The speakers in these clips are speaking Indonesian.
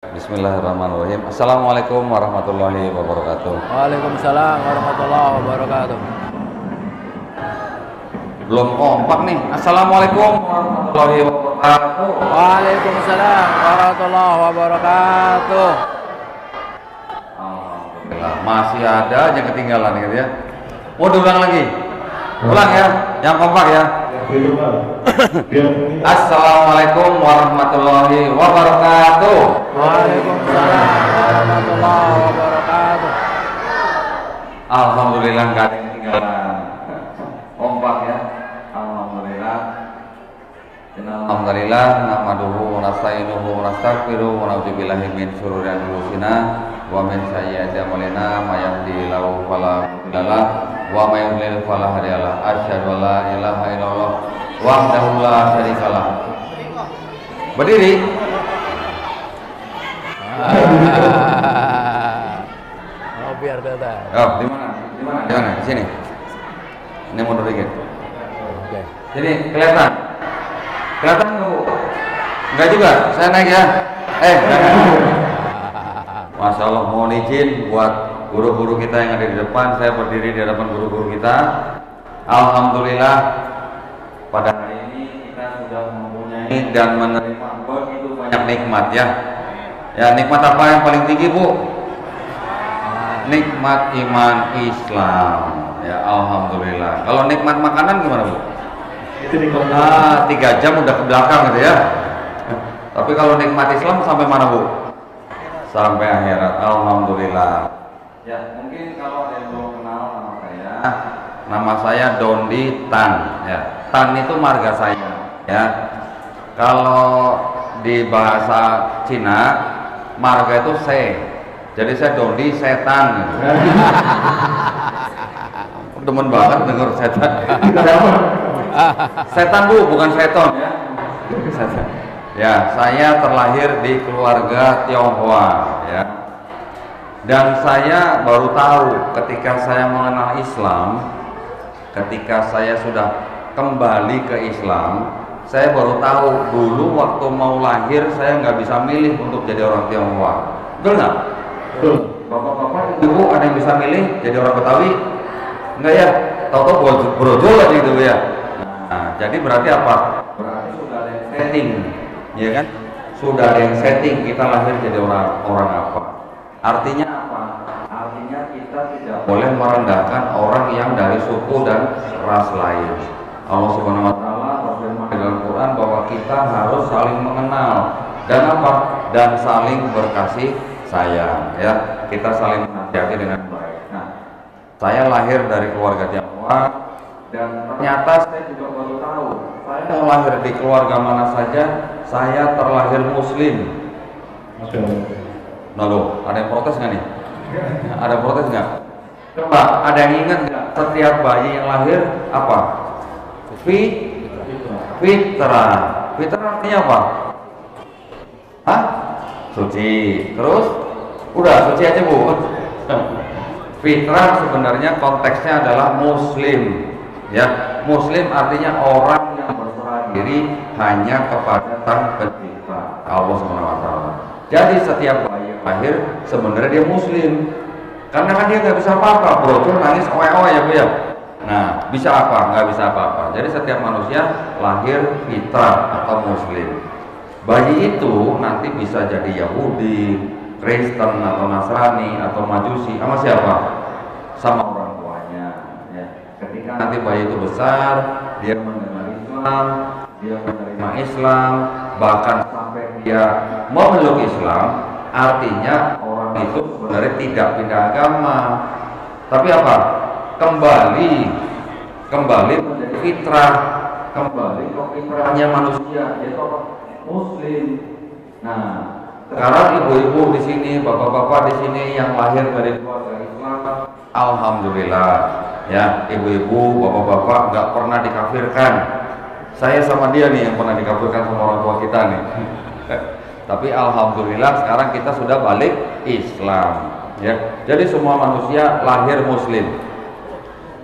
Bismillahirrahmanirrahim. Assalamualaikum warahmatullahi wabarakatuh. Waalaikumsalam warahmatullahi wabarakatuh. Belum kompak nih. Assalamualaikum warahmatullahi wabarakatuh. Waalaikumsalam warahmatullahi wabarakatuh. Alhamdulillah, masih ada aja ketinggalan gitu ya. Mau diulang lagi? Ulang ya, yang kompak ya. Assalamualaikum warahmatullahi wabarakatuh. Waalaikumsalam warahmatullahi wabarakatuh. Alhamdulillah nggak ada yang ketinggalan. Kompak ya. Alhamdulillah. Alhamdulillah nahmaduhu wa nasta'inuhu wa nastaghfiruh wa na'udzu billahi min syururi anfusina wa min sayyiati a'malina may yahdihillahu fala mudilla lahu wa may yudlil fala hadiya lahu. Asyhadu an la ilaha illallah wahdahu la syarikalah. Berdiri. Oh biar datang. Oh, di mana? Di mana? Di mana? Di sini. Ini mundur dikit. Oke. Sini kelihatan. Kelihatan nggak, Bu? Enggak juga. Saya naik ya. Masya Allah, mohon izin buat guru-guru kita yang ada di depan. Saya berdiri di hadapan guru-guru kita. Alhamdulillah, pada hari ini kita sudah mempunyai dan menerima begitu banyak nikmat ya. Ya, nikmat apa yang paling tinggi, Bu? Nikmat iman Islam. Ya, alhamdulillah. Kalau nikmat makanan gimana, Bu? Itu nikmat. 3 jam udah ke belakang gitu ya. Tapi kalau nikmat Islam sampai mana, Bu? Sampai akhirat. Alhamdulillah. Ya, mungkin kalau ada yang belum kenal nama saya. Nama saya Dondi Tan. Ya, Tan itu marga saya. Ya. Kalau di bahasa Cina, marga itu Se. Jadi saya Dondi setan. Gitu. Demen banget denger setan. Setan, Bu, bukan seton ya. Setan. Ya, saya terlahir di keluarga Tionghoa ya. Dan saya baru tahu ketika saya mengenal Islam, ketika saya sudah kembali ke Islam, saya baru tahu dulu waktu mau lahir saya nggak bisa milih untuk jadi orang Tionghoa. Betul nggak? Betul. Bapak-bapak, ibu ada yang bisa milih jadi orang Betawi? Enggak ya? Tahu-tahu brojol aja gitu ya. Nah, jadi berarti apa? Berarti sudah ada yang setting, ya kan? Sudah ada yang setting kita lahir jadi orang apa? Artinya apa? Artinya kita tidak boleh merendahkan orang yang dari suku dan ras lain. Allah Subhanahu Wa Taala berfirman di dalam Quran bahwa kita harus saling mengenal dan apa? Dan saling berkasih sayang. Ya, kita saling menasihati dengan baik. Nah, saya lahir dari keluarga Tionghoa. Dan ternyata saya juga baru tahu, saya mau lahir di keluarga mana saja, saya terlahir Muslim. Nah, loh, ada yang protes nggak nih? Ada yang protes nggak? Coba, ada yang ingat nggak? Setiap bayi yang lahir apa? Fitrah. Fitrah artinya apa? Hah? Suci. Terus? Udah, suci aja, Bu. Fitrah sebenarnya konteksnya adalah Muslim. Ya, Muslim artinya orang yang berserah diri hanya kepada Sang Pencipta, Allah Subhanahu Wa Taala. Jadi setiap bayi yang lahir sebenarnya dia Muslim, karena kan dia nggak bisa apa-apa, brojol nangis oe-oe ya, Bu ya. Nah, bisa apa? Nggak bisa apa-apa. Jadi setiap manusia lahir fitrah atau Muslim. Bayi itu nanti bisa jadi Yahudi, Kristen atau Nasrani atau Majusi, sama siapa? Sama orang tuanya. Ya. Ketika nanti bayi itu besar, dia menerima Islam, dia menerima Islam, bahkan sampai dia memeluk Islam, artinya orang itu sebenarnya tidak pindah agama, tapi apa? Kembali menjadi fitrah, kembali ke fitrahnya manusia, yaitu Muslim. Nah, sekarang ibu-ibu di sini, bapak-bapak di sini yang lahir dari keluarga Islam, alhamdulillah. Ya, ibu-ibu, bapak-bapak nggak pernah dikafirkan. Saya sama dia nih yang pernah dikafirkan sama orang tua kita nih. Tapi alhamdulillah sekarang kita sudah balik Islam. Ya, jadi semua manusia lahir Muslim.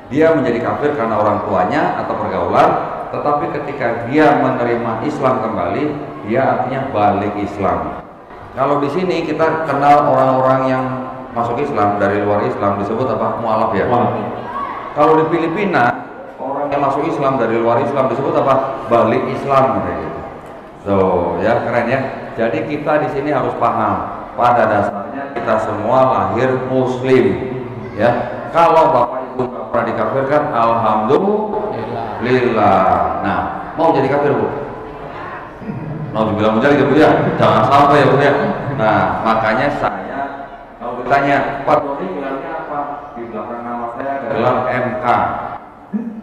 Dia menjadi kafir karena orang tuanya atau pergaulan, tetapi ketika dia menerima Islam kembali, dia artinya balik Islam. Kalau di sini kita kenal orang-orang yang masuk Islam dari luar Islam disebut apa? Mualaf ya. Kalau di Filipina orang yang masuk Islam dari luar Islam disebut apa? Balik Islam gitu. So ya keren ya. Jadi kita di sini harus paham pada dasarnya kita semua lahir Muslim ya. Kalau bapak ibu nggak pernah dikafirkan, alhamdulillah. Nah, mau jadi kafir bu? Mau dibilang menjadi bu ya? Jangan sampai ya bu ya. Nah, makanya saya kalau ditanya Pak Doni bilangnya apa? Di belakang nama saya ada gelar MK.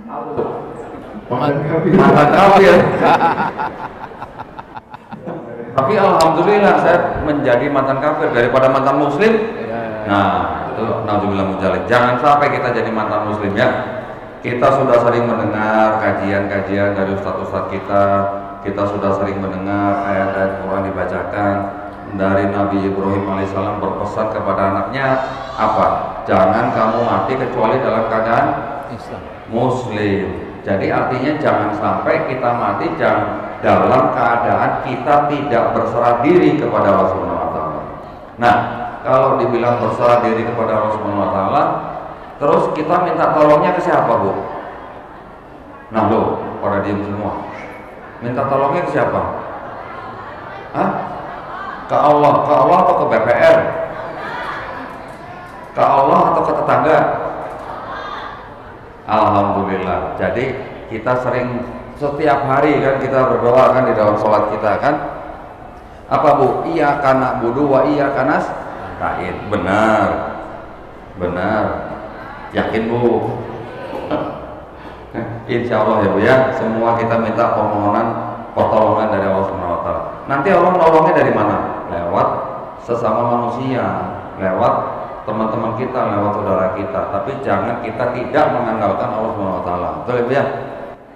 Apa tuh? Mantan kafir. Tapi alhamdulillah saya menjadi mantan kafir daripada mantan muslim. Nah, itu naudzubillah mujalik. Jangan sampai kita jadi mantan muslim ya. Kita sudah sering mendengar kajian-kajian dari ustadz-ustadz kita. Kita sudah sering mendengar ayat-ayat Quran dibacakan. Dari Nabi Ibrahim alaihissalam berpesan kepada anaknya apa? Jangan kamu mati kecuali dalam keadaan Islam. Muslim. Jadi artinya jangan sampai kita mati dalam keadaan kita tidak berserah diri kepada Allah Subhanahu wa taala. Nah, kalau dibilang berserah diri kepada Allah Subhanahu wa taala, terus kita minta tolongnya ke siapa, Bu? Nah, lo pada diam semua. Minta tolongnya ke siapa? Hah? Ke Allah atau ke BPR? Ke Allah atau ke tetangga? Alhamdulillah. Jadi kita sering setiap hari kan kita berdoa kan di dalam sholat kita kan apa bu? Iyyaka na'budu wa iyyaka nasta'in. Benar yakin bu? Insya Allah ya bu ya, semua kita minta pertolongan dari Allah Subhanahu wa taala. Nanti Allah nolongnya dari mana? Lewat sesama manusia, lewat teman-teman kita, lewat saudara kita. Tapi jangan kita tidak mengandalkan Allah Subhanahu wa taala. Betul ya?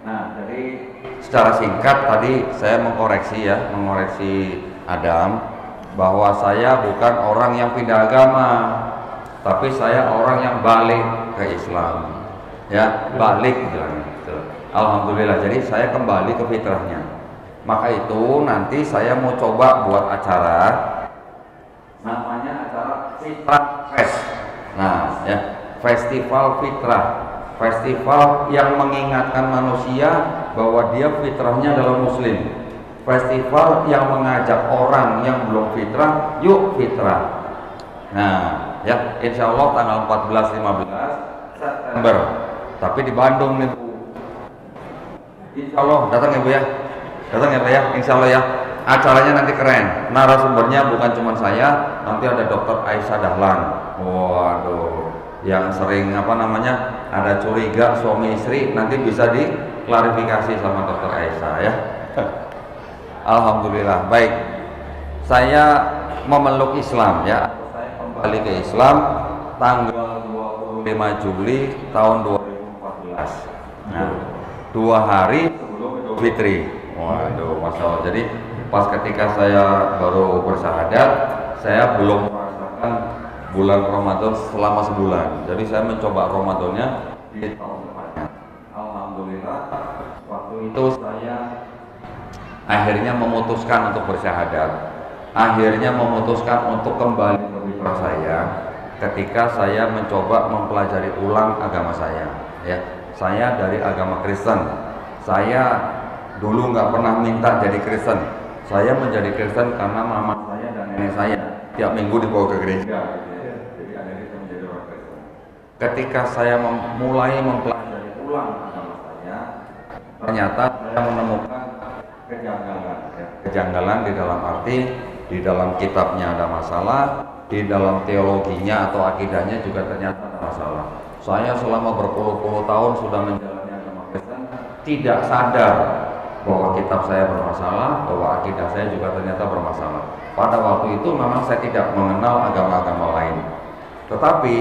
Nah, jadi secara singkat tadi saya mengoreksi Adam bahwa saya bukan orang yang pindah agama, tapi saya orang yang balik ke Islam. Ya, balik bilangnya. Alhamdulillah. Jadi saya kembali ke fitrahnya. Maka itu nanti saya mau coba buat acara namanya acara Fitrah Fest. Nah, ya, Festival Fitrah. Festival yang mengingatkan manusia bahwa dia fitrahnya adalah muslim. Festival yang mengajak orang yang belum fitrah, yuk fitrah. Nah, ya, insya Allah tanggal 14-15 September. Tapi di Bandung nih Bu. Insya Allah datang ya Bu ya. Datang ya Pak ya, insya Allah ya. Acaranya nanti keren. Narasumbernya bukan cuma saya, nanti ada Dr. Aisyah Dahlan. Waduh, yang sering ada curiga suami istri, nanti bisa diklarifikasi sama Dr. Aisyah ya. Alhamdulillah. Baik, saya memeluk Islam ya. Saya kembali ke Islam tanggal 25 Juli tahun 2014. Nah, 2 hari sebelum Idul Fitri. Waduh, Masya Allah. Jadi pas ketika saya baru bersyahadat, saya belum merasakan bulan Ramadan selama sebulan. Jadi saya mencoba Ramadannya di tahun depannya. Alhamdulillah, waktu itu saya akhirnya memutuskan untuk bersyahadat. Akhirnya memutuskan untuk kembali ke fitrah saya ketika saya mencoba mempelajari ulang agama saya. Ya, saya dari agama Kristen. Saya dulu nggak pernah minta jadi Kristen. Saya menjadi Kristen karena mama saya dan nenek saya tiap minggu dibawa ke gereja. Jadi akhirnya saya menjadi orang Kristen. Ketika saya mulai mempelajari ulang agama saya, ternyata saya menemukan kejanggalan. Kejanggalan di dalam arti di dalam kitabnya ada masalah, di dalam teologinya atau akidahnya juga ternyata ada masalah. Saya selama berpuluh-puluh tahun sudah menjalani agama Kristen, tidak sadar bahwa kitab saya bermasalah, bahwa akidah saya juga ternyata bermasalah. Pada waktu itu memang saya tidak mengenal agama-agama lain. Tetapi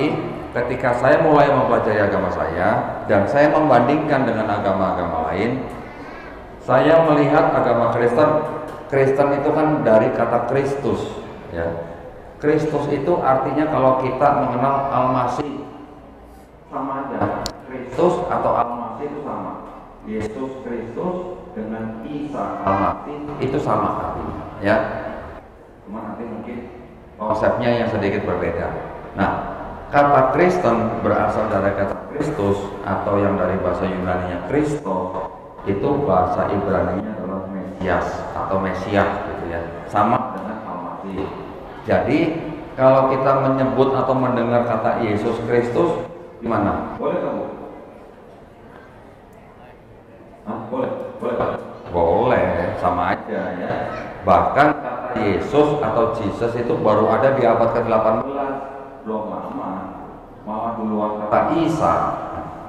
ketika saya mulai mempelajari agama saya dan saya membandingkan dengan agama-agama lain, saya melihat agama Kristen itu kan dari kata Kristus, ya. Kristus itu artinya kalau kita mengenal Al-Masih sama aja. Kristus atau Al-Masih itu sama. Yesus Kristus dengan Isa Al-Masih itu sama artinya, ya. cuma nanti mungkin konsepnya yang sedikit berbeda. Nah, kata Kristen berasal dari kata Kristus atau yang dari bahasa Yunani-nya Christos, itu bahasa Ibrani-nya adalah Mesias atau Mesias gitu ya, sama dengan Al-Masih. Jadi kalau kita menyebut atau mendengar kata Yesus Kristus gimana? Boleh kamu? Boleh, boleh, sama aja ya. Bahkan kata Yesus atau Jesus itu baru ada di abad ke-18, belum lama. Malah duluan kata Isa.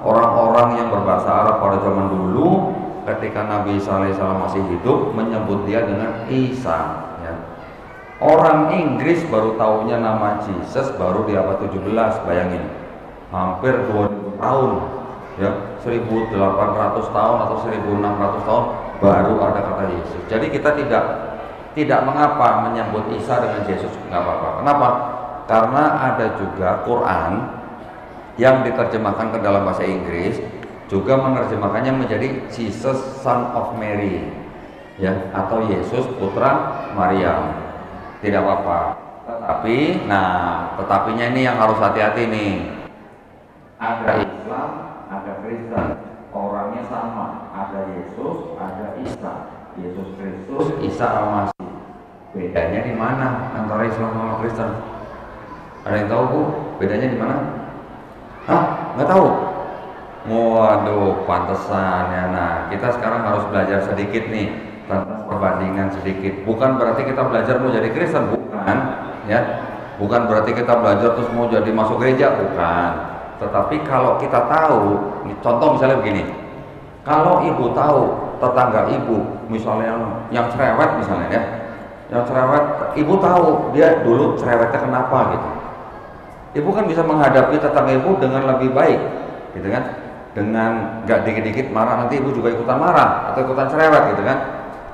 Orang-orang yang berbahasa Arab pada zaman dulu, ketika Nabi Isa alaihissalam masih hidup, menyebut dia dengan Isa. Ya. Orang Inggris baru tahunya nama Jesus baru di abad 17, bayangin, hampir 2000 tahun. Ya, 1800 tahun atau 1600 tahun baru ada kata Yesus. Jadi kita tidak mengapa menyebut Isa dengan Yesus, nggak apa-apa. Kenapa? Karena ada juga Quran yang diterjemahkan ke dalam bahasa Inggris juga menerjemahkannya menjadi Jesus Son of Mary, ya, atau Yesus putra Maryam. Tidak apa-apa. Tetapinya ini yang harus hati-hati nih. Ada Islam, ada Kristen, orangnya sama, ada Yesus, ada Isa, Yesus Kristus, Isa Al-Masih. Bedanya di mana antara Islam sama Kristen? Ada yang tahu Bu? Bedanya di mana? Hah? Nggak tahu? Waduh, pantesan ya. Nah, kita sekarang harus belajar sedikit nih tentang perbandingan sedikit. Bukan berarti kita belajar mau jadi Kristen, bukan, ya. Bukan berarti kita belajar terus mau jadi masuk gereja, bukan. Tetapi kalau kita tahu, contoh misalnya begini, kalau ibu tahu tetangga ibu, misalnya yang cerewet misalnya ya, yang cerewet, ibu tahu dia dulu cerewetnya kenapa gitu. Ibu kan bisa menghadapi tetangga ibu dengan lebih baik, gitu kan? Dengan nggak dikit-dikit marah, nanti ibu juga ikutan marah atau ikutan cerewet, gitu kan?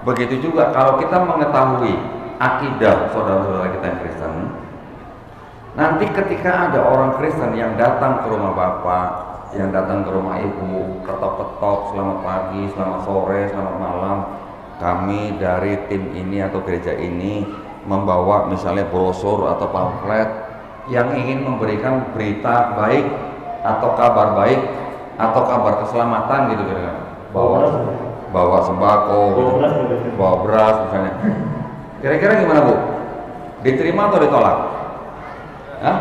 Begitu juga kalau kita mengetahui akidah saudara-saudara kita yang Kristen. Nanti ketika ada orang Kristen yang datang ke rumah bapak, yang datang ke rumah ibu, ketok-ketok, selamat pagi, selamat sore, selamat malam, kami dari tim ini atau gereja ini membawa misalnya brosur atau pamflet yang ingin memberikan berita baik atau kabar baik atau kabar keselamatan gitu kan, bawa sembako, gitu, bawa beras misalnya. Kira-kira gimana Bu? Diterima atau ditolak? Hah?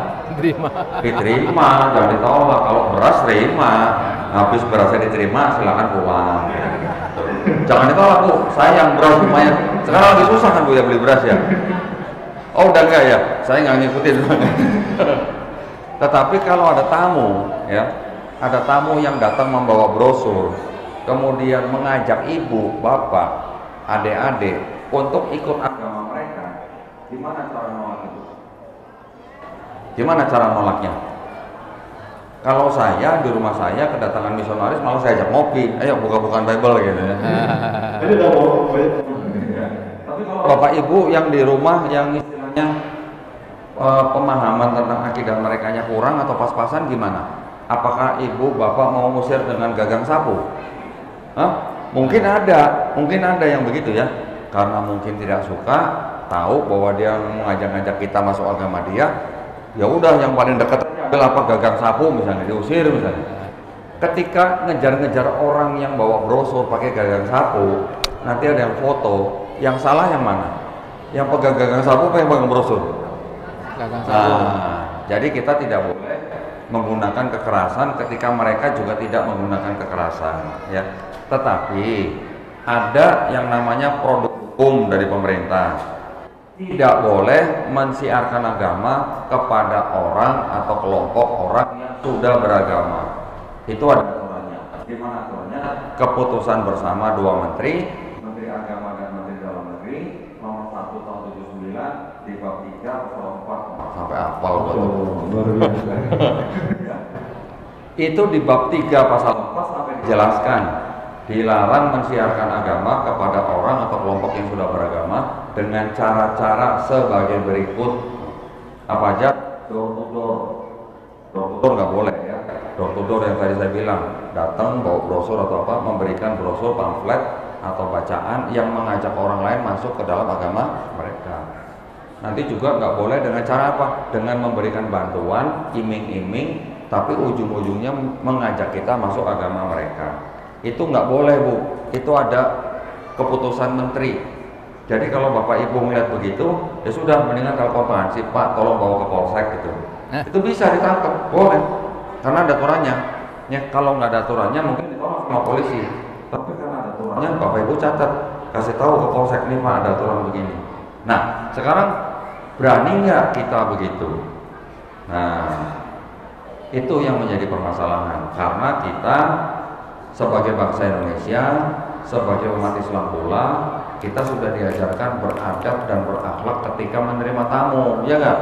Diterima, jangan ditolak. Kalau beras terima, habis berasnya diterima silakan pulang. Jangan ditolak Bu, sayang beras lumayan. Sekarang lagi susah kan Bu ya beli beras ya. Oh udah enggak ya, saya nggak ngikutin. Tetapi kalau ada tamu, ya, ada tamu yang datang membawa brosur, kemudian mengajak ibu, bapak, adik-adik untuk ikut agama mereka, gimana cara nolak itu? Gimana cara nolaknya? Kalau saya di rumah saya kedatangan misionaris, malah saya ajak ngopi, ayo buka-bukaan Bible gitu ya. Tapi kalau bapak ibu yang di rumah yang pemahaman tentang akidah mereka kurang atau pas-pasan gimana? Apakah ibu bapak mau ngusir dengan gagang sapu? Hah? Mungkin ada yang begitu ya, karena mungkin tidak suka, tahu bahwa dia mengajak-ngajak kita masuk agama dia, ya udah yang paling dekat ambil apa gagang sapu misalnya, diusir misalnya. Ketika ngejar-ngejar orang yang bawa brosur pakai gagang sapu, nanti ada yang foto, yang salah yang mana? Yang pegang gagang sapu apa yang pegang brosur? Gagang sapu. Jadi kita tidak boleh menggunakan kekerasan ketika mereka juga tidak menggunakan kekerasan, ya. Tetapi ada yang namanya produk hukum dari pemerintah. Tidak boleh mensiarkan agama kepada orang atau kelompok orang yang sudah beragama. Itu ada aturannya. Gimana aturannya? Keputusan bersama dua menteri, Menteri Agama dan Menteri Dalam Negeri, nomor 1 tahun 79 di bab 3 pasal 4 sampai hafal itu di bab 3 pasal 4 sampai dijelaskan dilarang mensiarkan agama kepada orang atau kelompok yang sudah beragama dengan cara-cara sebagai berikut. Apa aja? Door to door. Door to door nggak boleh ya. Door to door yang tadi saya bilang, datang bawa brosur atau apa, memberikan brosur, pamflet atau bacaan yang mengajak orang lain masuk ke dalam agama mereka. Nanti juga nggak boleh dengan cara apa? Dengan memberikan bantuan, iming-iming, tapi ujung-ujungnya mengajak kita masuk agama mereka. Itu nggak boleh, Bu. Itu ada keputusan menteri. Jadi kalau Bapak Ibu melihat begitu, ya sudah, mendingan telepon Pak Hansip, Pak, tolong bawa ke polsek gitu. Itu bisa ditangkap, boleh. Karena ada aturannya. Ya, kalau nggak ada aturannya mungkin ditolak sama polisi. Tapi karena ada aturannya, Bapak Ibu catat, kasih tahu ke polsek ini, Pak, ada aturan begini. Nah, sekarang berani nggak kita begitu? Nah, itu yang menjadi permasalahan. Karena kita sebagai bangsa Indonesia, sebagai umat Islam pula, kita sudah diajarkan beradab dan berakhlak ketika menerima tamu, ya nggak?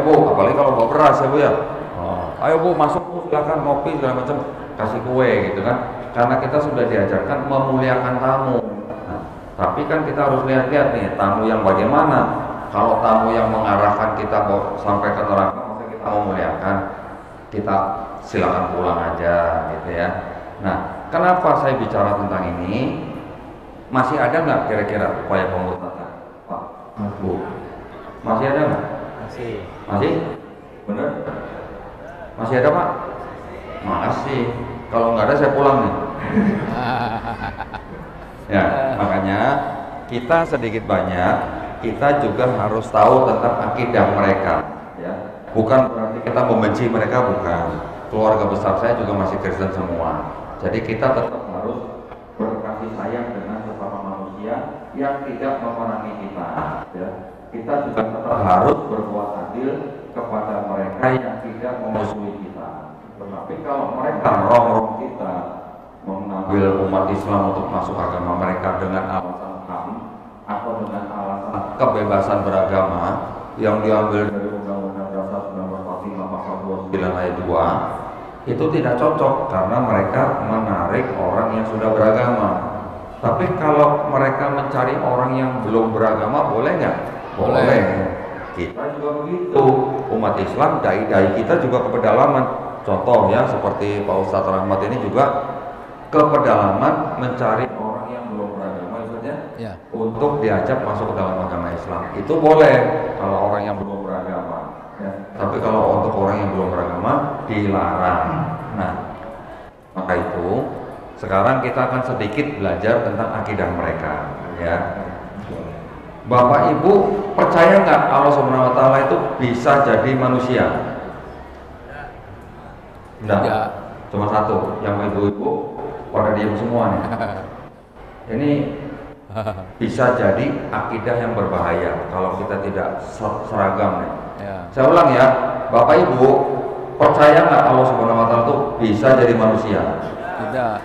Bu, apalagi kalau bawa beras ya Bu ya. Ayo Bu, masuk Bu, silakan ngopi segala macam, kasih kue gitu kan. Karena kita sudah diajarkan memuliakan tamu. Nah, tapi kan kita harus lihat-lihat nih, tamu yang bagaimana. Kalau tamu yang mengarahkan kita sampai ke neraka, maka kita memuliakan, kita silakan pulang aja gitu ya. Nah, kenapa saya bicara tentang ini? Masih ada nggak kira-kira upaya pemurtadan, Pak, Bu? Masih ada nggak? Masih. Masih? Bener? Masih ada, Pak? Masih. Kalau nggak ada saya pulang nih. Ya, makanya kita sedikit banyak kita juga harus tahu tentang akidah mereka. Ya, bukan berarti kita membenci mereka, bukan. Keluarga besar saya juga masih Kristen semua. Jadi kita tetap harus berkasih sayang dengan sesama manusia yang tidak memerangi kita. Ya, kita juga tetap harus berbuat adil kepada mereka yang tidak memusuhi kita. Tetapi kalau mereka merongrong kita, mengambil umat Islam untuk masuk agama mereka dengan alasan HAM atau dengan alasan kebebasan beragama yang diambil dari Undang-Undang Dasar 1945 Pasal 29 ayat 2, itu tidak cocok karena mereka menarik orang yang sudah beragama. Tapi kalau mereka mencari orang yang belum beragama, boleh nggak? Boleh. Kita juga begitu. Umat Islam, dai-dai kita juga ke pedalaman. Contoh ya, seperti Pak Ustadz Rahmat ini juga ke pedalaman mencari orang yang belum beragama, ya, untuk diajak masuk ke dalam agama Islam. Itu boleh kalau orang yang belum beragama. Ya. Tapi kalau untuk orang yang belum beragama dilarang. Nah, maka itu sekarang kita akan sedikit belajar tentang akidah mereka. Ya, Bapak Ibu percaya nggak Allah Subhanahu Wa Taala itu bisa jadi manusia? Enggak. Cuma satu, yang ibu-ibu pada diam semua nih. Ini bisa jadi akidah yang berbahaya kalau kita tidak seragam nih. Ya. Saya ulang ya, Bapak Ibu percaya nggak Allah Subhanahu Wa Taala itu bisa jadi manusia? Tidak.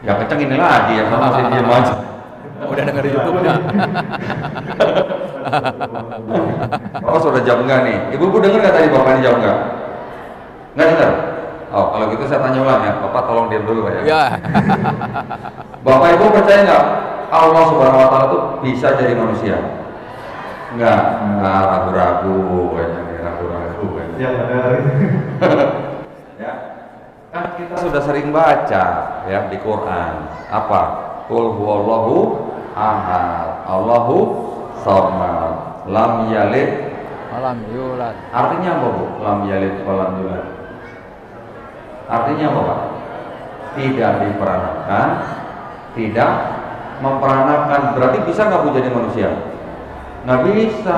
Ya kenceng ini lagi ya, sama masih diam aja. Udah denger di YouTube nggak? Oh sudah jawab nggak nih? Ibu-ibu dengar nggak tadi Bapak ini jawab nggak? Nggak dengar? Oh kalau gitu saya tanya ulang ya, Bapak tolong diam dulu Pak ya. Ya. Bapak Ibu percaya nggak Allah Subhanahu Wa Taala itu bisa jadi manusia? Nggak, ragu-ragu, ragu-ragu. Ya, ya, kan kita sudah sering baca ya di Quran apa? Qul huwallahu ahad, Allahu samad, lam yalid walam yulad. Artinya apa Bu? Lam yalid walam yulad. Artinya apa Pak? Tidak diperanakan, tidak memperanakan. Berarti bisa nggak Bu jadi manusia? Nggak bisa.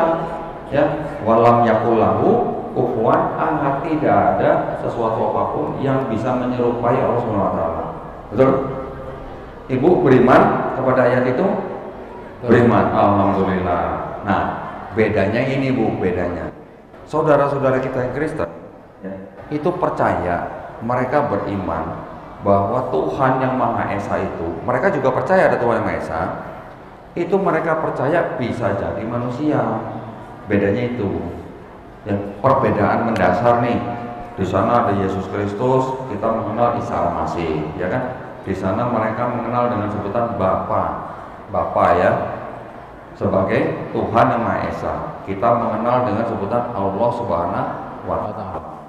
Ya, walam yakullahu kufuwan ahad, tidak ada sesuatu apapun yang bisa menyerupai Allah Subhanahu Wa Taala. Betul? Ibu beriman kepada ayat itu? Beriman, alhamdulillah. Nah, bedanya ini Bu, bedanya. Saudara-saudara kita yang Kristen, ya, itu percaya, mereka beriman bahwa Tuhan yang Maha Esa itu, mereka juga percaya ada Tuhan yang Maha Esa. Itu mereka percaya bisa jadi manusia. Bedanya itu. Ya, perbedaan mendasar nih. Di sana ada Yesus Kristus, kita mengenal Isa Al-Masih, ya kan? Di sana mereka mengenal dengan sebutan Bapa ya, sebagai Tuhan yang Maha Esa. Kita mengenal dengan sebutan Allah Subhanahu wa Ta'ala.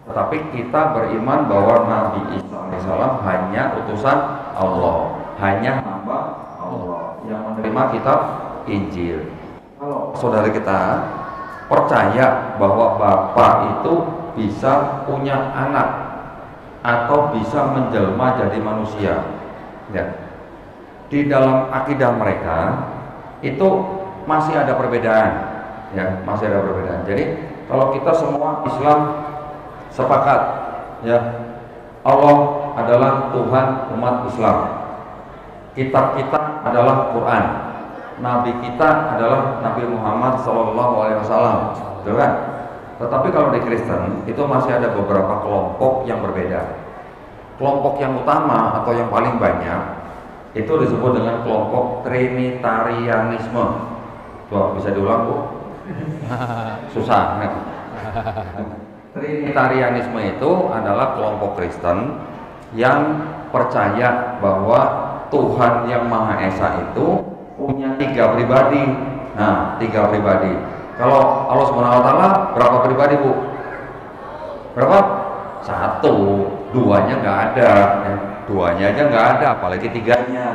Tetapi kita beriman bahwa Nabi Isa AS hanya utusan Allah, hanya hamba Allah yang menerima kitab Injil. Kalau saudara kita percaya bahwa Bapak itu bisa punya anak atau bisa menjelma jadi manusia, ya. Di dalam akidah mereka itu masih ada perbedaan, ya, masih ada perbedaan. Jadi kalau kita semua Islam sepakat, ya, Allah adalah Tuhan umat Islam, kitab kita adalah Quran, Nabi kita adalah Nabi Muhammad SAW, betul kan? Tetapi kalau di Kristen itu masih ada beberapa kelompok yang berbeda. Kelompok yang utama atau yang paling banyak itu disebut dengan kelompok Trinitarianisme. Coba bisa diulang, Bu? Susah. Kan? Trinitarianisme itu adalah kelompok Kristen yang percaya bahwa Tuhan yang Maha Esa itu punya 3 pribadi. Nah, 3 pribadi. Kalau Allah SWT berapa pribadi, Bu? Berapa? 1. 2-nya nggak ada. 2-nya aja nggak ada, apalagi 3-nya.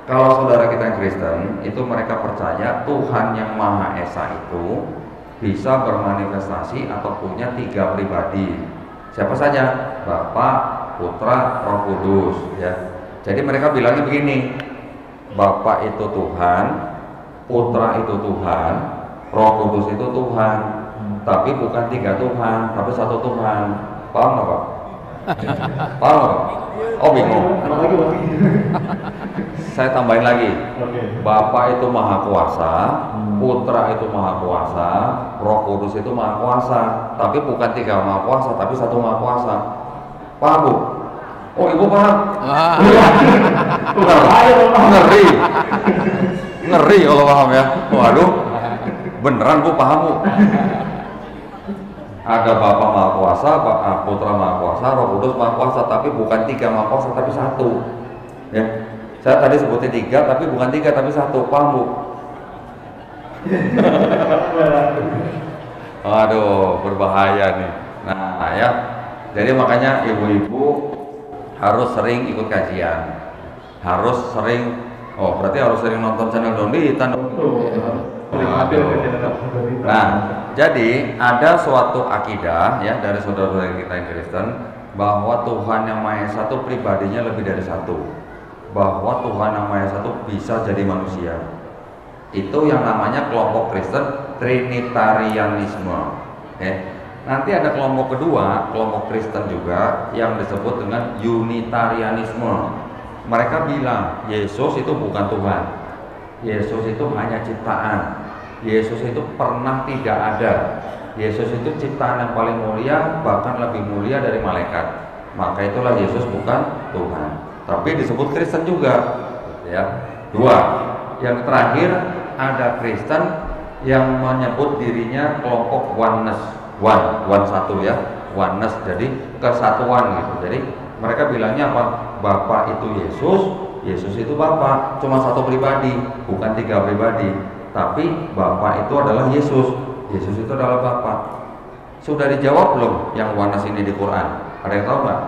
Kalau saudara kita yang Kristen, itu mereka percaya Tuhan yang Maha Esa itu bisa bermanifestasi atau punya 3 pribadi. Siapa saja? Bapa, Putra, Roh Kudus, ya. Jadi mereka bilangnya begini, Bapa itu Tuhan, Putra itu Tuhan, Roh Kudus itu Tuhan, tapi bukan 3 Tuhan, tapi 1 Tuhan. Paham nggak, Pak? Paham nggak? Oh, bingung. Saya tambahin lagi. Bapa itu Maha Kuasa, Putra itu Maha Kuasa, Roh Kudus itu Maha Kuasa, tapi bukan 3 Maha Kuasa, tapi 1 Maha Kuasa. Paham, Bu? Oh, Ibu paham? Ngeri. Ngeri kalau paham ya. Waduh. Beneran, Bu, paham, Bu? Ada Bapa Maha Kuasa, Putra Maha Kuasa, Roh Kudus Maha Kuasa, tapi bukan 3 Maha Kuasa, tapi 1. Ya. Saya tadi sebutnya 3, tapi bukan 3, tapi 1. Paham, Bu? Aduh, berbahaya nih. Nah, ya. Jadi makanya ibu-ibu harus sering ikut kajian. Harus sering, berarti harus sering nonton channel Donditan. Nah, jadi ada suatu akidah ya dari saudara-saudara kita yang Kristen bahwa Tuhan yang Maha Esa itu pribadinya lebih dari 1. Bahwa Tuhan yang Maha Esa itu bisa jadi manusia. Itu yang namanya kelompok Kristen Trinitarianisme. Nanti ada kelompok kedua, kelompok Kristen juga yang disebut dengan Unitarianisme. Mereka bilang Yesus itu bukan Tuhan. Yesus itu hanya ciptaan. Yesus itu pernah tidak ada. Yesus itu ciptaan yang paling mulia, bahkan lebih mulia dari malaikat. Maka itulah Yesus bukan Tuhan. Tapi disebut Kristen juga, ya. 2. Yang terakhir ada Kristen yang menyebut dirinya kelompok oneness, one satu ya, oneness, jadi kesatuan gitu. Jadi mereka bilangnya apa? Bapa itu Yesus, Yesus itu Bapa, cuma 1 pribadi, bukan 3 pribadi. Tapi Bapa itu adalah Yesus, Yesus itu adalah Bapa. Sudah dijawab belum yang oneness ini di Quran? Ada yang tahu nggak?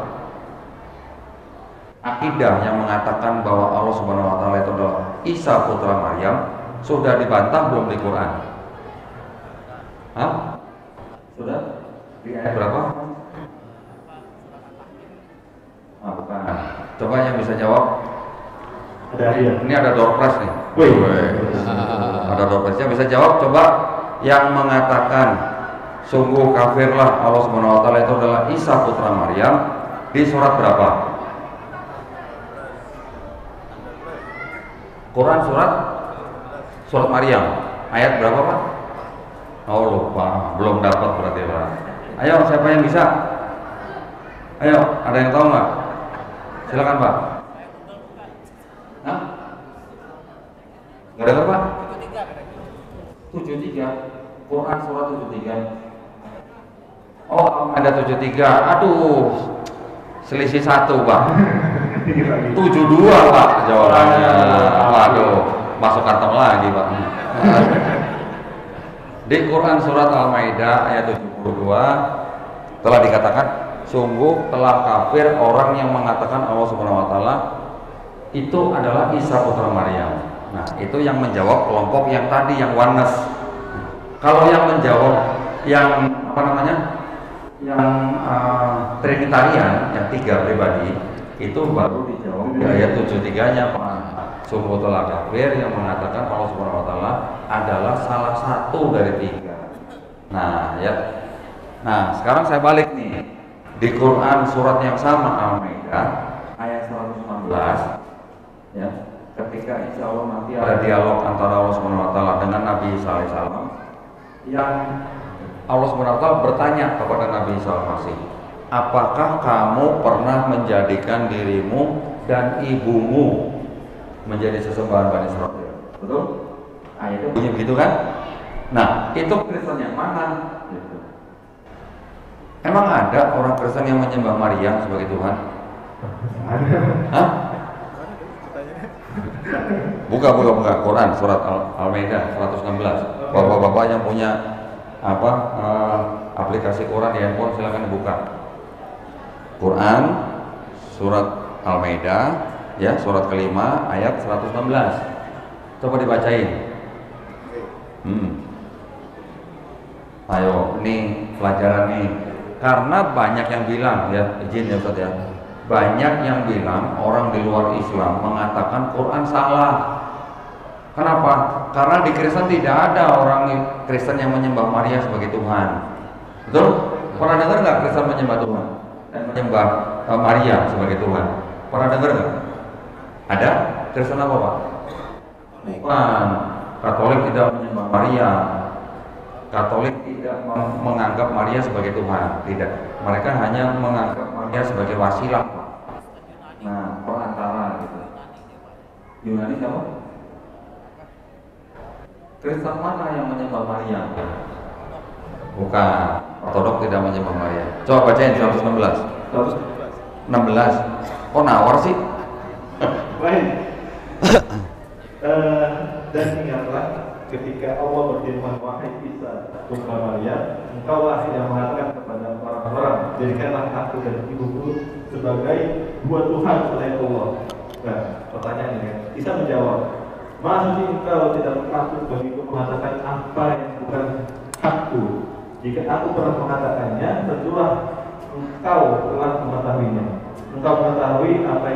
Akidah yang mengatakan bahwa Allah Subhanahu Wa Taala itu adalah Isa putra Maryam sudah dibantah belum di Quran? Hah? Sudah? Di ayat berapa? Bukan. Coba yang bisa jawab. Ini ada door prize nih. Ada door prize yang bisa jawab. Coba yang mengatakan sungguh kafirlah Allah Subhanahu Wa Taala itu adalah Isa putra Maryam di surat berapa? Quran surat Maryam ayat berapa, Pak? Oh, lupa, belum dapat berarti, Pak. Ayo, siapa yang bisa? Ayo, ada yang tahu nggak? Silakan, Pak. Hah? Nggak dengar, Pak? 73. Quran surat 73. Oh, ada 73. Aduh, selisih 1, Pak. 72, Pak, jawabannya. Waduh, masuk kantong lagi, Pak. Di Quran surat Al-Maidah ayat 72 telah dikatakan, sungguh telah kafir orang yang mengatakan Allah Subhanahu Wa Taala itu adalah Isa putra Maryam. Nah, itu yang menjawab kelompok yang tadi yang oneness. Kalau yang menjawab yang apa namanya, yang Trinitarian, yang 3 pribadi, itu baru dijawab di ayat 73-nya Pak Subhatul Kafir yang mengatakan Allah Subhanahu wa taala adalah salah satu dari 3. Nah, ya. Nah, sekarang saya balik nih. Di Quran surat yang sama Al-Maidah ayat 116, ya. Ketika insya Allah nanti ada dialog antara Allah Subhanahu wa taala dengan Nabi Isa alaihissalam, yang Allah Subhanahu wa taala bertanya kepada Nabi Isa alaihissalam, apakah kamu pernah menjadikan dirimu dan ibumu menjadi sesembahan Bani Israel? Betul? Ayatnya bunyi begitu kan? Nah, itu Kristen yang mana? Gitu. Emang ada orang Kristen yang menyembah Maria sebagai Tuhan? Hah? Buka Quran surat Al-Maidah 116. Bapak-bapak yang punya aplikasi Quran di handphone silakan dibuka. Quran surat Al-Maidah, ya, surat kelima ayat 116. Coba dibacain. Ayo, ini pelajaran nih. Karena banyak yang bilang, ya, izin ya Ustaz ya. Banyak yang bilang orang di luar Islam mengatakan Quran salah. Kenapa? Karena di Kristen tidak ada orang Kristen yang menyembah Maria sebagai Tuhan. Betul? Pernah dengar nggak Kristen menyembah Tuhan dan menyembah Maria sebagai Tuhan? Pernah dengar nggak? Ada? Kristen apa Pak? Bukan. Katolik tidak menyembah Maria. Katolik tidak menganggap Maria sebagai Tuhan. Tidak. Mereka hanya menganggap Maria sebagai wasilah. Nah, perantara gitu. Yunani siapa? Kristen mana yang menyembah Maria? Bukan. Ortodok tidak menyembah Maria. Coba bacain 116. 16. Kok nawar sih? Baik. Dan ingatlah ketika Allah berfirman, wahai Isa putra Maria, engkaulah yang mengatakan kepada orang-orang, jadikanlah aku dan ibuku sebagai 2 Tuhan selain Allah. Nah, pertanyaannya, Isa menjawab, Maha suci engkau, tidak patut bagiku mengatakan apa yang bukan hakku. Jika aku pernah mengatakannya, tentulah engkau telah mengetahuinya. Engkau mengetahui apa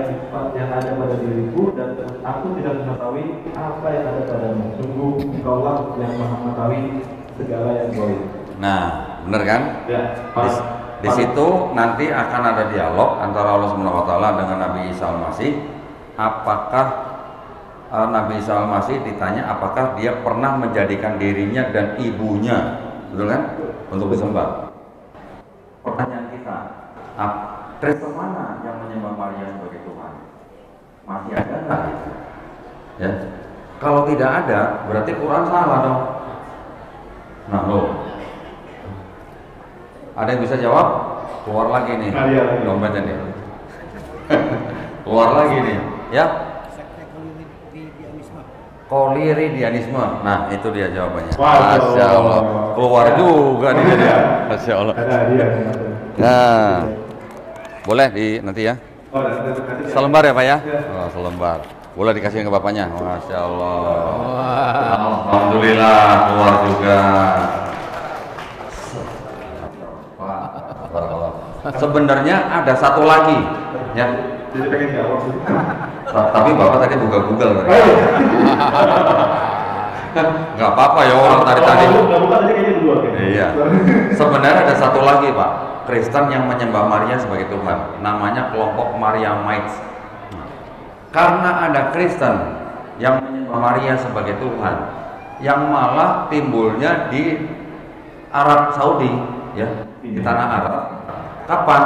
yang ada pada diriku, dan aku tidak mengetahui apa yang ada padamu. Sungguh engkaulah yang maha mengetahui segala yang gaib. Nah, benar kan? Ya, di situ nanti akan ada dialog antara Allah Subhanahu wa taala dengan Nabi Isa Al-Masih. Apakah Nabi Isa Al-Masih ditanya apakah dia pernah menjadikan dirinya dan ibunya, betul kan? Untuk disembah. Pertanyaan kita, Kristen mana yang menyembah Maria sebagai Tuhan? Masih ada nggak? Ya. Kalau tidak ada, berarti Quran salah dong. Nah, loh. Ada yang bisa jawab? Keluar lagi nih dompetnya nih. Keluar lagi nih, ya. Koliridianisme. Nah, itu dia jawabannya. Masya Allah. Keluar juga nih dia. Masya Allah. Nah, boleh nanti ya. Selembar ya Pak ya? Oh, selembar. Boleh dikasihin ke bapaknya. Masya Allah. Alhamdulillah keluar juga. Sebenarnya ada satu lagi, ya. Jadi pengen jawab. Tapi bapak tadi buka Google kan? Nggak apa-apa ya orang tadi. Iya. Sebenarnya ada satu lagi Pak, Kristen yang menyembah Maria sebagai Tuhan. Namanya kelompok Mariamites. Karena ada Kristen yang menyembah Maria sebagai Tuhan, yang malah timbulnya di Arab Saudi, ya, di tanah Arab. Kapan?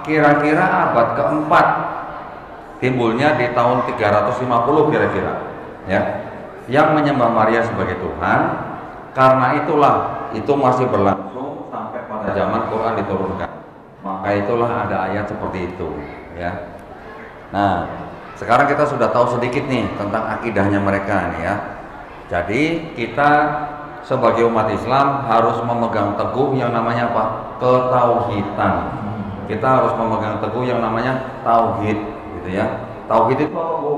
Kira-kira abad keempat. Timbulnya di tahun 350 kira-kira, ya. Yang menyembah Maria sebagai Tuhan. Karena itulah itu masih berlangsung sampai pada zaman Quran diturunkan. Maka itulah ada ayat seperti itu, ya. Nah, sekarang kita sudah tahu sedikit nih tentang akidahnya mereka nih ya. Jadi kita sebagai umat Islam harus memegang teguh yang namanya apa? Ketauhidan. Kita harus memegang teguh yang namanya tauhid, gitu ya. Tauhid itu apa, Bu?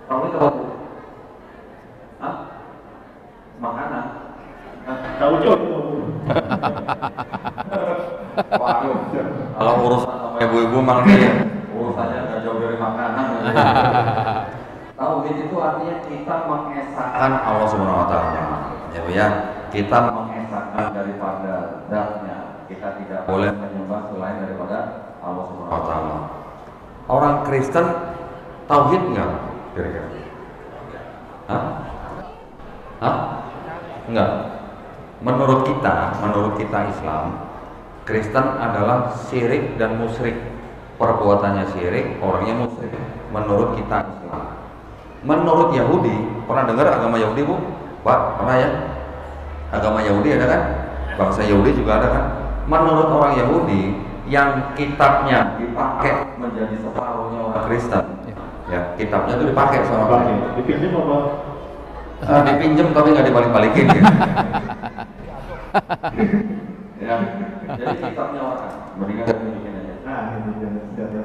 Tauhid apa, Bu? Hah? Makanan. Tahu jodoh. Waduh, kalau urusan sama ibu-ibu malah dia urusannya nggak jauh dari makanan. Tauhid itu artinya kita mengesahkan Allah Subhanahu Wa Taala, ya Bu ya. Kita mengesahkan daripada zatnya. Kita tidak boleh menyembah selain daripada Allah Subhanahu Wa Taala. Orang Kristen tauhid nggak? Kira-kira? Hah? Enggak. Menurut kita Islam, Kristen adalah syirik dan musyrik. Perbuatannya syirik, orangnya musyrik. Menurut kita Islam. Menurut Yahudi, pernah dengar agama Yahudi Bu? Pak, pernah ya? Agama Yahudi ada kan? Bangsa Yahudi juga ada kan? Menurut orang Yahudi, yang kitabnya dipakai menjadi separuhnya orang Kristen, ya kitabnya itu dipakai sama orang. Dipinjam apa? Dipinjam tapi nggak dibalik-balikin. Gitu. Ya, jadi kitabnya orang. Mendingan saya bikin aja. Nah, ini yang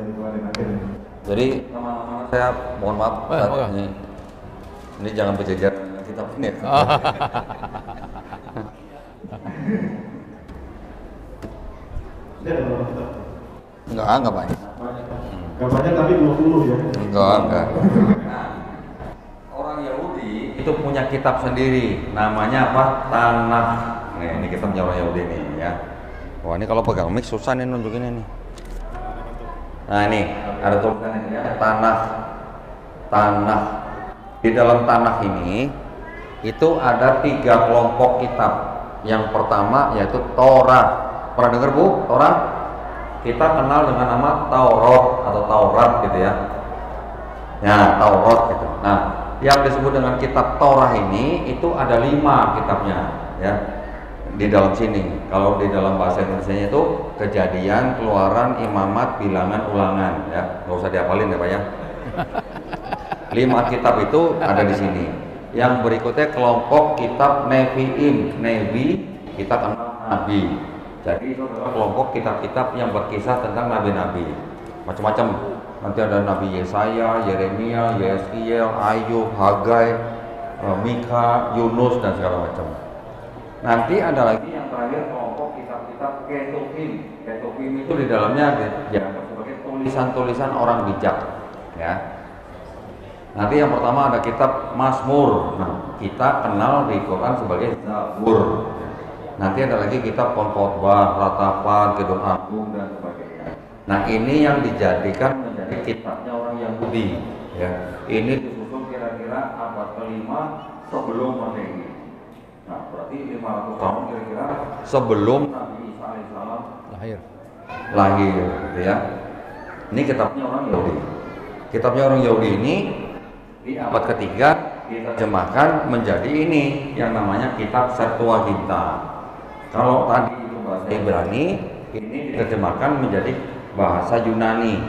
dikeluarin akhirnya. Jadi teman-teman saya mohon maaf, ini jangan berjejer dengan kitab ini. Enggak banyak. Enggak banyak tapi 20 ya. Enggak. Nah, orang Yahudi itu punya kitab sendiri, namanya apa? Tanakh. Nih, ini kitabnya orang Yahudi nih ya. Wah, ini kalau pegang mic susah nih nunjukinnya nih. Nah, ini ada tulisan ini ya, Tanakh. Di dalam Tanakh ini itu ada 3 kelompok kitab. Yang pertama yaitu Torah. Pernah dengar Bu? Torah? Kita kenal dengan nama Taurat atau Taurat gitu ya. Ya, Taurat gitu. Nah, yang disebut dengan kitab Torah ini itu ada 5 kitabnya ya. Di dalam sini. Kalau di dalam bahasa Indonesianya itu Kejadian, Keluaran, Imamat, Bilangan, Ulangan ya. Nggak usah dihafalin ya Pak ya. 5 kitab itu ada di sini. Yang berikutnya kelompok kitab Nevi'im. Nevi kita kenal nabi. Jadi itu adalah kelompok kitab-kitab yang berkisah tentang nabi-nabi. Macam-macam. Nanti ada Nabi Yesaya, Yeremia, Yeskiel, Ayub, Hagai, Mika, Yunus dan segala macam. Nanti ada lagi yang terakhir kelompok kitab-kitab Ketuvim. Ketuvim itu di dalamnya dianggap sebagai tulisan-tulisan orang bijak. Ya. Nanti yang pertama ada kitab Mazmur. Nah, kita kenal di Quran sebagai Zabur. Nanti ada lagi kitab Khotbah, Ratapan, Kidung Agung dan sebagainya. Nah, ini yang dijadikan menjadi kitabnya orang Yahudi. Ya. Ini disusun kira-kira abad ke-5 sebelum Masehi. Nah, berarti 500 tahun kira-kira sebelum Nabi Isa alaihissalam lahir, gitu ya. Ini kitabnya orang Yahudi. Kitabnya orang Yahudi ini di abad ketiga diterjemahkan menjadi ini yang namanya kitab Septuaginta. Kalau tadi itu bahasa Ibrani, ini diterjemahkan menjadi bahasa Yunani.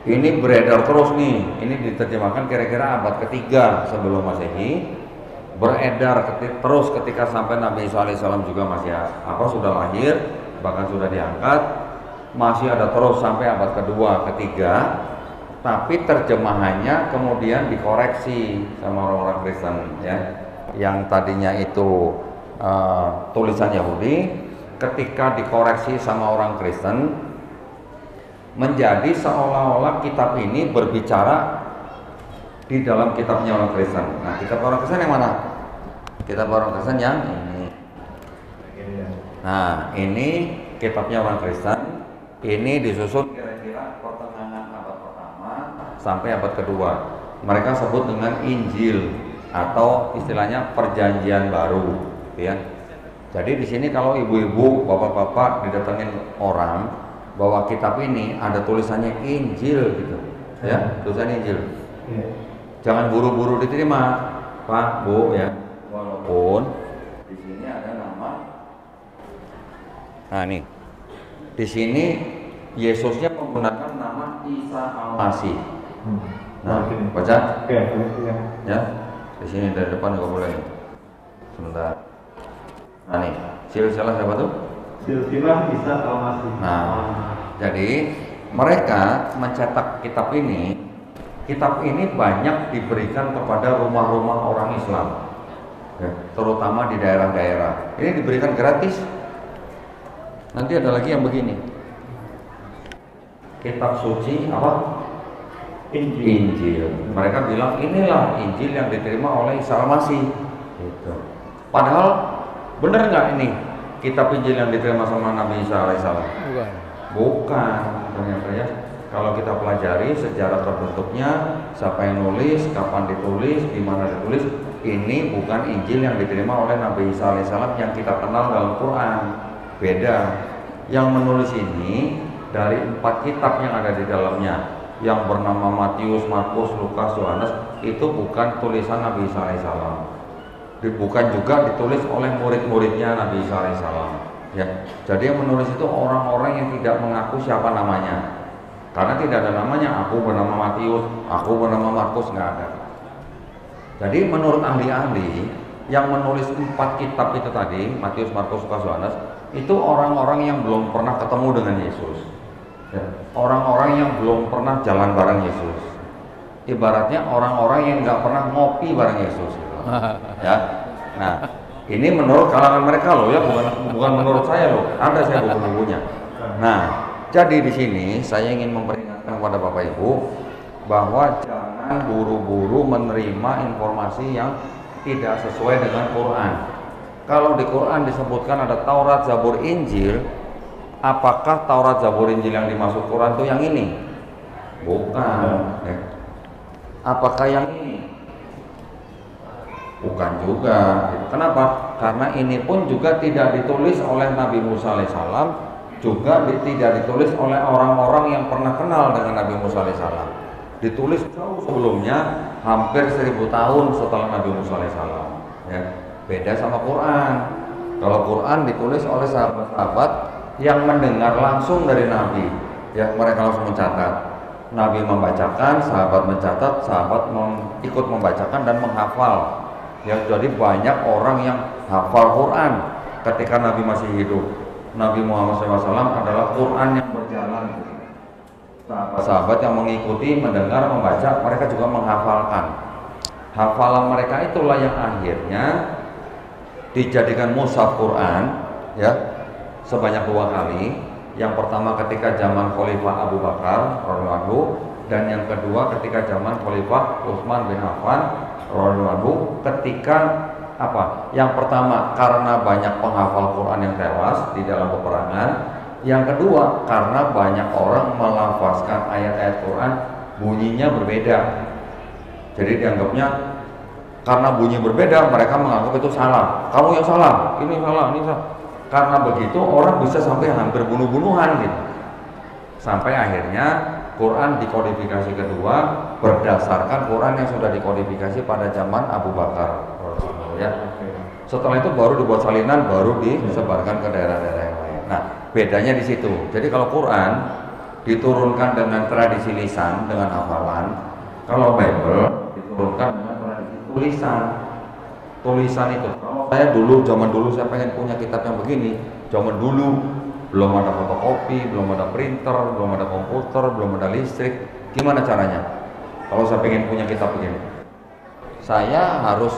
Ini beredar terus nih. Ini diterjemahkan kira-kira abad ketiga sebelum Masehi. Beredar terus ketika sampai Nabi Isa alaihissalam juga masih sudah lahir, bahkan sudah diangkat. Masih ada terus sampai abad kedua, ketiga. Tapi terjemahannya kemudian dikoreksi sama orang-orang Kristen ya. Yang tadinya itu tulisan Yahudi, ketika dikoreksi sama orang Kristen menjadi seolah-olah kitab ini berbicara di dalam kitabnya orang Kristen. Nah, kitab orang Kristen yang mana? Kitab orang Kristen yang ini. Nah, ini kitabnya orang Kristen. Ini disusun kira-kira pertengahan abad pertama sampai abad kedua. Mereka sebut dengan Injil atau istilahnya Perjanjian Baru. Ya. Jadi di sini kalau ibu-ibu, bapak-bapak didatengin orang bawa kitab ini ada tulisannya Injil gitu, ya, tulisan Injil. Jangan buru-buru diterima, Pak, Bu, ya. Walaupun di sini ada nama. Nah nih, di sini Yesusnya menggunakan nama Isa Al-Masih. Nah, baca. Ya, di sini dari depan nggak boleh. Sebentar. Nah nih, silsilah siapa tuh? Silsilah Isa Al-Masih. Nah, jadi mereka mencetak kitab ini. Kitab ini banyak diberikan kepada rumah-rumah orang Islam. ya, terutama di daerah-daerah. Ini diberikan gratis. Nanti ada lagi yang begini, kitab suci apa? Injil. Mereka bilang inilah Injil yang diterima oleh Isa Al-Masih. Gitu. Padahal benar nggak ini kitab Injil yang diterima sama Nabi Isa alaihissalam? Bukan. Ternyata ya. Kalau kita pelajari sejarah terbentuknya, siapa yang nulis, kapan ditulis, di mana ditulis, ini bukan Injil yang diterima oleh Nabi Isa alaihissalam yang kita kenal dalam Quran. Beda. Yang menulis ini dari 4 kitab yang ada di dalamnya, yang bernama Matius, Markus, Lukas, Yohanes, itu bukan tulisan Nabi Isa alaihissalam. Bukan juga ditulis oleh murid-muridnya Nabi Isa alaihissalam. Ya. Jadi yang menulis itu orang-orang yang tidak mengaku siapa namanya. Karena tidak ada namanya, aku bernama Matius, aku bernama Markus, nggak ada. Jadi menurut ahli-ahli yang menulis 4 kitab itu tadi, Matius, Markus, Lukas, Yohanes, itu orang-orang yang belum pernah ketemu dengan Yesus, ya. Orang-orang yang belum pernah jalan bareng Yesus. Ibaratnya orang-orang yang nggak pernah ngopi bareng Yesus, gitu. Ya. Nah, ini menurut kalangan mereka loh ya, bukan menurut saya loh. Ada saya buku-bukunya. Nah, jadi di sini saya ingin memperingatkan kepada Bapak Ibu bahwa jangan buru-buru menerima informasi yang tidak sesuai dengan Quran. Kalau di Quran disebutkan ada Taurat, Zabur, Injil, apakah Taurat, Zabur, Injil yang dimaksud Quran itu yang ini? Bukan. Apakah yang ini? Bukan juga. Kenapa? Karena ini pun juga tidak ditulis oleh Nabi Musa alaihissalam, juga tidak ditulis oleh orang-orang yang pernah kenal dengan Nabi Musa alaihissalam. Ditulis jauh sebelumnya, hampir 1000 tahun setelah Nabi Musa alaihissalam. Ya, beda sama Quran. Kalau Quran ditulis oleh sahabat-sahabat yang mendengar langsung dari Nabi, ya mereka langsung mencatat. Nabi membacakan, sahabat mencatat, sahabat ikut membacakan dan menghafal. Ya, jadi banyak orang yang hafal Quran ketika Nabi masih hidup. Nabi Muhammad SAW adalah Quran yang berjalan. Sahabat yang mengikuti, mendengar, membaca, mereka juga menghafalkan. Hafalan mereka itulah yang akhirnya dijadikan mushaf Quran, ya, sebanyak 2 kali. Yang pertama ketika zaman Khalifah Abu Bakar radhiyallahu anhu, dan yang kedua ketika zaman Khalifah Utsman bin Affan radhiyallahu anhu, ketika apa? Yang pertama karena banyak penghafal Quran yang tewas di dalam peperangan. Yang kedua karena banyak orang melafazkan ayat-ayat Quran bunyinya berbeda. Jadi dianggapnya karena bunyi berbeda mereka menganggap itu salah. Kamu yang salah, ini salah, ini salah. Karena begitu orang bisa sampai hampir bunuh-bunuhan gitu. Sampai akhirnya Quran dikodifikasi kedua berdasarkan Quran yang sudah dikodifikasi pada zaman Abu Bakar. Ya. Setelah itu baru dibuat salinan, baru disebarkan ke daerah-daerah yang lain. Nah, bedanya di situ. Jadi kalau Quran diturunkan dengan tradisi lisan, dengan hafalan. Kalau Bible diturunkan dengan tradisi tulisan. Tulisan itu. Kalau saya dulu, zaman dulu saya pengen punya kitab yang begini. Zaman dulu belum ada fotokopi, belum ada printer, belum ada komputer, belum ada listrik. Gimana caranya? Kalau saya pengen punya kitab begini, saya harus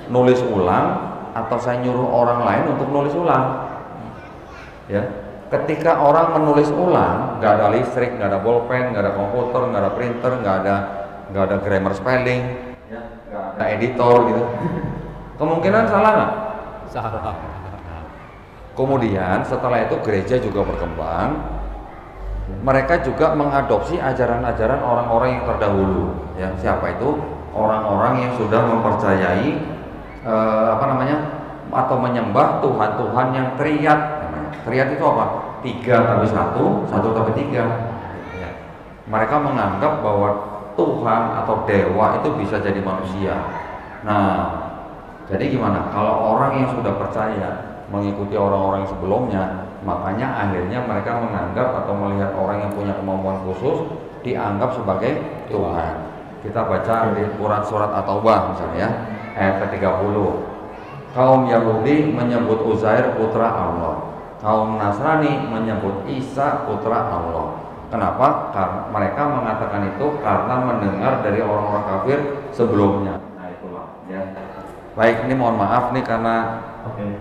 nulis ulang atau saya nyuruh orang lain untuk nulis ulang. Ya, ketika orang menulis ulang, nggak ada listrik, nggak ada bolpen, nggak ada komputer, nggak ada printer, nggak ada grammar spelling, ya, nggak ada editor gitu. Kemungkinan salah nggak? Salah. Kemudian setelah itu gereja juga berkembang. Mereka juga mengadopsi ajaran-ajaran orang-orang yang terdahulu. Ya, siapa itu? Orang-orang yang sudah mempercayai atau menyembah Tuhan-Tuhan yang triad. Triad itu apa? 3 tapi 1, 1 tapi 3. Ya. Mereka menganggap bahwa Tuhan atau dewa itu bisa jadi manusia. Nah, jadi gimana? Kalau orang yang sudah percaya mengikuti orang-orang yang sebelumnya, makanya akhirnya mereka menganggap atau melihat orang yang punya kemampuan khusus dianggap sebagai Tuhan. Kita baca di Quran surat At-Taubah misalnya ya, ayat ke-30. Kaum Yahudi menyebut Uzair putra Allah. Kaum Nasrani menyebut Isa putra Allah. Kenapa? Karena mereka mengatakan itu karena mendengar dari orang-orang kafir sebelumnya. Nah itulah ya. Baik, ini mohon maaf nih karena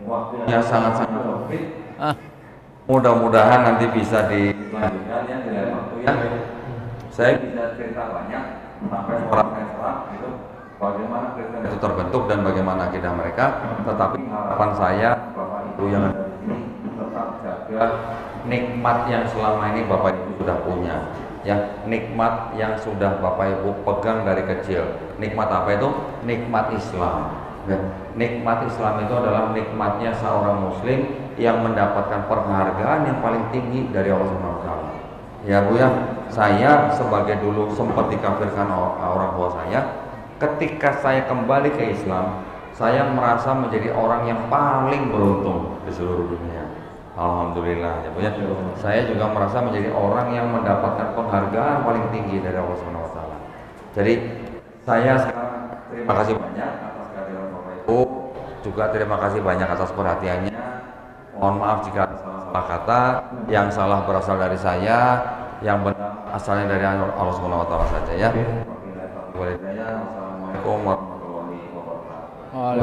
waktunya sangat-sangat sempit. Mudah-mudahan nanti bisa dilanjutkan ya di lain waktu ya. Saya bisa cerita banyak sampai seorang itu bagaimana Kristen itu terbentuk dan bagaimana akidah mereka. Tetapi harapan saya Bapak Ibu yang ada di sini tetap jaga nikmat yang selama ini Bapak Ibu sudah punya. Ya, nikmat yang sudah Bapak Ibu pegang dari kecil. Nikmat apa itu? Nikmat Islam. Ya, nikmat Islam itu adalah nikmatnya seorang Muslim yang mendapatkan penghargaan yang paling tinggi dari Allah Subhanahu wa taala. Ya Bu ya, saya sebagai dulu sempat dikafirkan orang tua saya, ketika saya kembali ke Islam, saya merasa menjadi orang yang paling beruntung di seluruh dunia. Alhamdulillah ya Bu ya. Saya juga merasa menjadi orang yang mendapatkan penghargaan paling tinggi dari Allah Subhanahu wa taala. Jadi saya sekarang terima kasih banyak atas kehadiran Bapak Ibu, juga terima kasih banyak atas perhatiannya. Mohon maaf jika ada salah kata, yang salah berasal dari saya, yang benar asalnya dari Allah Subhanahu wa taala saja ya. Wassalamualaikum warahmatullahi wabarakatuh.